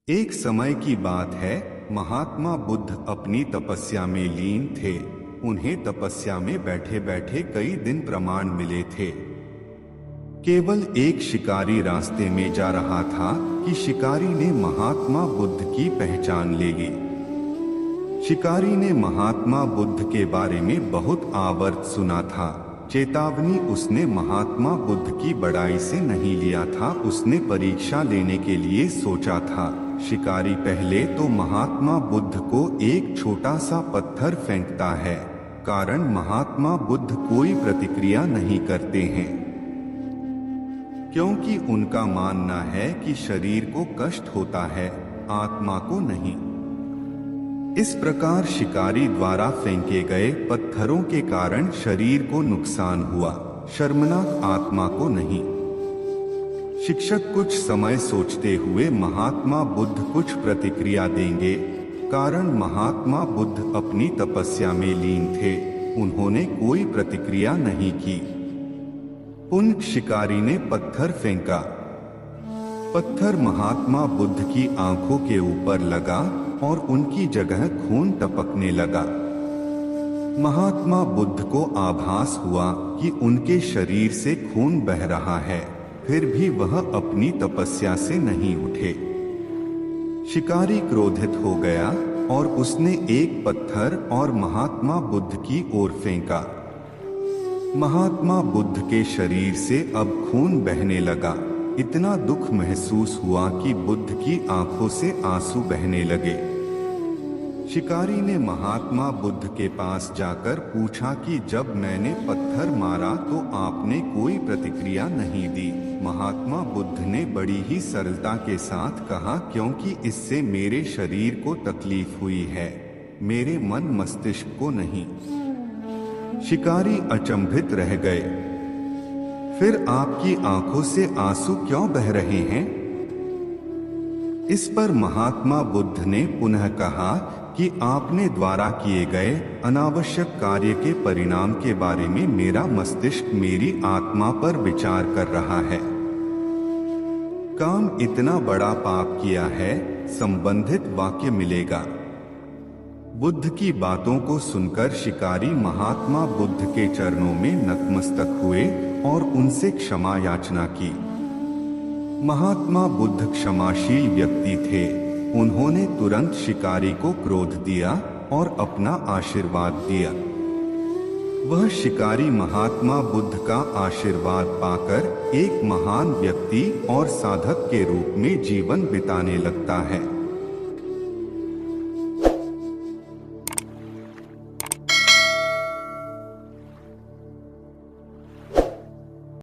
एक समय की बात है, महात्मा बुद्ध अपनी तपस्या में लीन थे। उन्हें तपस्या में बैठे बैठे कई दिन प्रमाण मिले थे। केवल एक शिकारी रास्ते में जा रहा था कि शिकारी ने महात्मा बुद्ध की पहचान ले ली। शिकारी ने महात्मा बुद्ध के बारे में बहुत आवर्त सुना था। चेतावनी उसने महात्मा बुद्ध की बड़ाई से नहीं लिया था, उसने परीक्षा लेने के लिए सोचा था। शिकारी पहले तो महात्मा बुद्ध को एक छोटा सा पत्थर फेंकता है, कारण महात्मा बुद्ध कोई प्रतिक्रिया नहीं करते हैं, क्योंकि उनका मानना है कि शरीर को कष्ट होता है, आत्मा को नहीं। इस प्रकार शिकारी द्वारा फेंके गए पत्थरों के कारण शरीर को नुकसान हुआ, शर्मनाक आत्मा को नहीं। शिक्षक कुछ समय सोचते हुए महात्मा बुद्ध कुछ प्रतिक्रिया देंगे, कारण महात्मा बुद्ध अपनी तपस्या में लीन थे। उन्होंने कोई प्रतिक्रिया नहीं की। पुनः शिकारी ने पत्थर फेंका। पत्थर महात्मा बुद्ध की आंखों के ऊपर लगा और उनकी जगह खून टपकने लगा। महात्मा बुद्ध को आभास हुआ कि उनके शरीर से खून बह रहा है, फिर भी वह अपनी तपस्या से नहीं उठे। शिकारी क्रोधित हो गया और उसने एक पत्थर और महात्मा बुद्ध की ओर फेंका। महात्मा बुद्ध के शरीर से अब खून बहने लगा। इतना दुख महसूस हुआ कि बुद्ध की आंखों से आंसू बहने लगे। शिकारी ने महात्मा बुद्ध के पास जाकर पूछा कि जब मैंने पत्थर मारा तो आपने कोई प्रतिक्रिया नहीं दी। महात्मा बुद्ध ने बड़ी ही सरलता के साथ कहा, क्योंकि इससे मेरे शरीर को तकलीफ हुई है, मेरे मन मस्तिष्क को नहीं। शिकारी अचंभित रह गए। फिर आपकी आंखों से आंसू क्यों बह रहे हैं? इस पर महात्मा बुद्ध ने पुनः कहा कि आपने द्वारा किए गए अनावश्यक कार्य के परिणाम के बारे में मेरा मस्तिष्क मेरी आत्मा पर विचार कर रहा है। काम इतना बड़ा पाप किया है, संबंधित वाक्य मिलेगा। बुद्ध की बातों को सुनकर शिकारी महात्मा बुद्ध के चरणों में नतमस्तक हुए और उनसे क्षमा याचना की। महात्मा बुद्ध क्षमाशील व्यक्ति थे। उन्होंने तुरंत शिकारी को क्रोध दिया और अपना आशीर्वाद दिया। वह शिकारी महात्मा बुद्ध का आशीर्वाद पाकर एक महान व्यक्ति और साधक के रूप में जीवन बिताने लगता है।